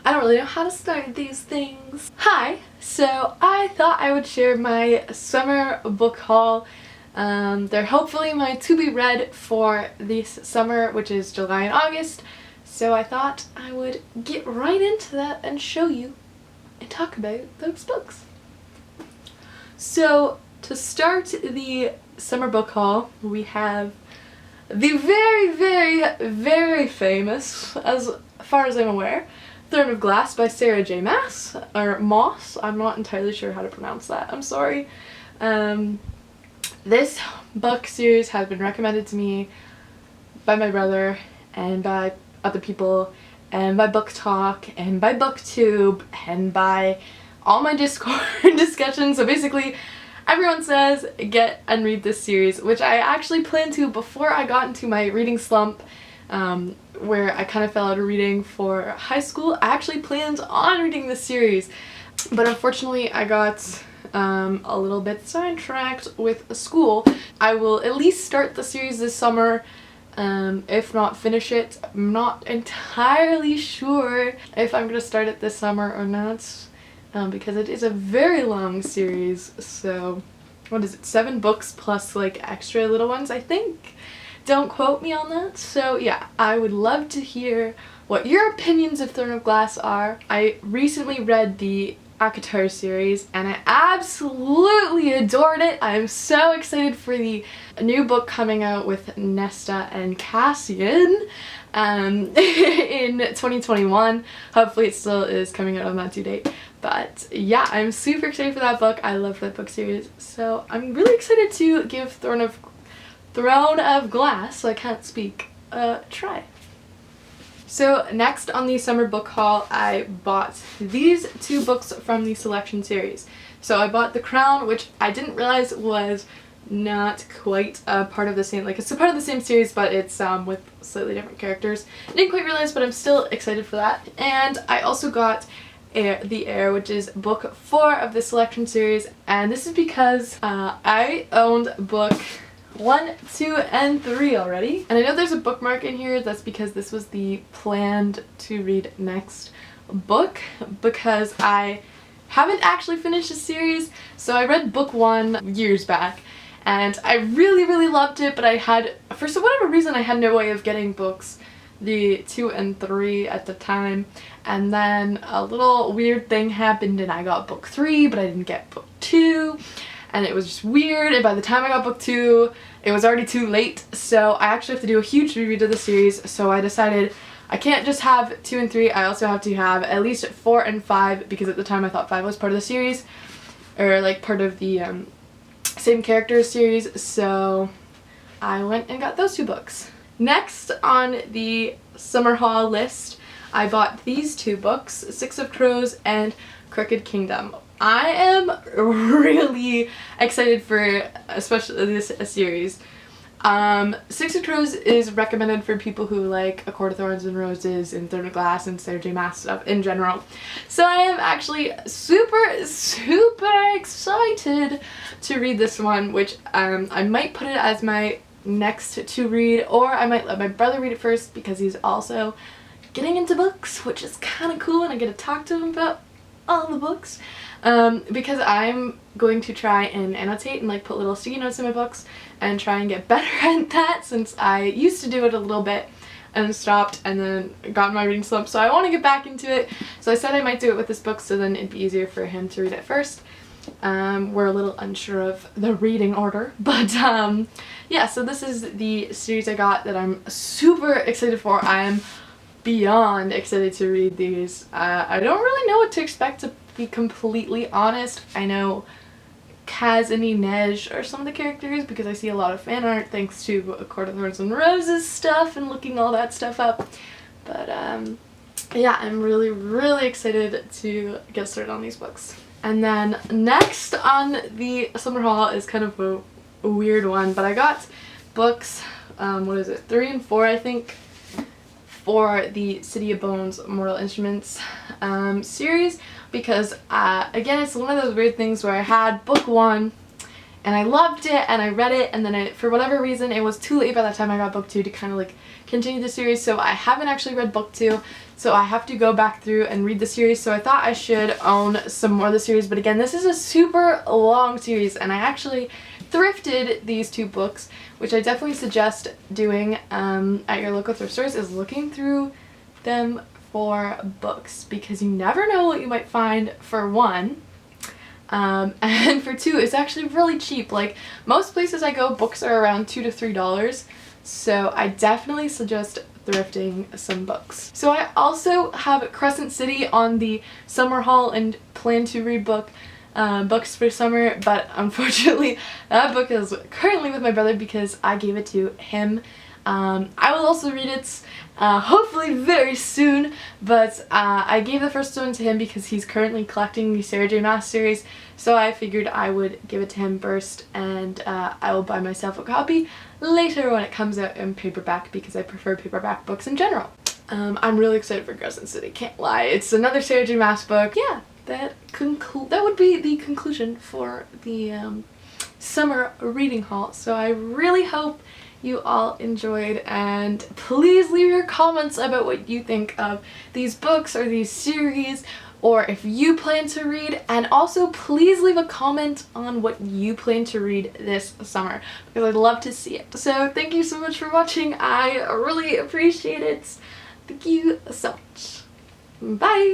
I don't really know how to start these things. Hi! So I thought I would share my summer book haul. They're hopefully my to be read for this summer, which is July and August. So I thought I would get right into that and show you and talk about those books. So to start the summer book haul, we have the very famous, as far as I'm aware, Throne of Glass by Sarah J. Maas, or Moss. I'm not entirely sure how to pronounce that. I'm sorry. This book series has been recommended to me by my brother and by other people and by Book Talk and by BookTube and by all my Discord discussions. So basically everyone says get and read this series, which I actually planned to before I got into my reading slump, where I kind of fell out of reading for high school. I actually planned on reading this series, but unfortunately I got a little bit sidetracked with school. I will at least start the series this summer, if not finish it. I'm not entirely sure if I'm gonna start it this summer or not, because it is a very long series. So what is it, 7 books plus like extra little ones, I think? Don't quote me on that. So yeah, I would love to hear what your opinions of Throne of Glass are. I recently read the ACOTAR series and I absolutely adored it. I am so excited for the new book coming out with Nesta and Cassian in 2021. Hopefully it still is coming out on that due date. But yeah, I'm super excited for that book. I love that book series. So I'm really excited to give Throne of Glass, so I can't speak, try. So next on the summer book haul, I bought these 2 books from the selection series. So I bought The Crown, which I didn't realize was not quite a part of the same, like it's a part of the same series, but it's with slightly different characters. I didn't quite realize, but I'm still excited for that. And I also got The Heir, which is book 4 of the selection series, and this is because I owned book 1, 2, and 3 already. And I know there's a bookmark in here. That's because this was the planned to read next book, because I haven't actually finished the series. So I read book 1 years back and I really loved it, but I had, for whatever reason, I had no way of getting books the 2 and 3 at the time. And then a little weird thing happened and I got book 3, but I didn't get book 2. And it was just weird, and by the time I got book 2, it was already too late, so I actually have to do a huge reread of the series. So I decided I can't just have 2 and 3, I also have to have at least 4 and 5, because at the time I thought 5 was part of the series, or like part of the same characters series, so I went and got those 2 books. Next on the summer haul list, I bought these 2 books, Six of Crows and Crooked Kingdom. I am really excited for especially this series. Six of Crows is recommended for people who like A Court of Thorns and Roses and Throne of Glass and Sarah J. Maas stuff in general. So I am actually super excited to read this one, which I might put it as my next to read, or I might let my brother read it first because he's also getting into books, which is kind of cool, and I get to talk to him about all the books. Because I'm going to try and annotate and like put little sticky notes in my books and try and get better at that, since I used to do it a little bit and stopped and then got in my reading slump, so I want to get back into it. So I said I might do it with this book, so then it'd be easier for him to read it first. We're a little unsure of the reading order, but yeah, so this is the series I got that I'm super excited for. I am beyond excited to read these. I don't really know what to expect, to be completely honest. I know Kaz and Inej are some of the characters because I see a lot of fan art thanks to A Court of Thorns and Roses stuff and looking all that stuff up. But yeah, I'm really excited to get started on these books. And then next on the summer haul is kind of a weird one, but I got books, what is it, 3 and 4 I think, for the City of Bones Mortal Instruments series, because again, it's one of those weird things where I had book 1 and I loved it and I read it, and then for whatever reason it was too late by the time I got book 2 to kind of like continue the series, so I haven't actually read book 2, so I have to go back through and read the series. So I thought I should own some more of the series, but again, this is a super long series, and I actually thrifted these 2 books, which I definitely suggest doing at your local thrift stores, is looking through them for books, because you never know what you might find, for one. And for 2, it's actually really cheap. Like, most places I go, books are around $2 to $3, so I definitely suggest thrifting some books. So I also have Crescent City on the summer haul and plan to read books for summer, but unfortunately that book is currently with my brother because I gave it to him. I will also read it hopefully very soon, but I gave the first one to him because he's currently collecting the Sarah J Maas series, so I figured I would give it to him first, and I will buy myself a copy later when it comes out in paperback because I prefer paperback books in general. I'm really excited for Crescent City, can't lie. It's another Sarah J Maas book. Yeah, that would be the conclusion for the summer reading haul. So I really hope you all enjoyed, and please leave your comments about what you think of these books or these series, or if you plan to read, and also please leave a comment on what you plan to read this summer because I'd love to see it. So thank you so much for watching. I really appreciate it. Thank you so much. Bye!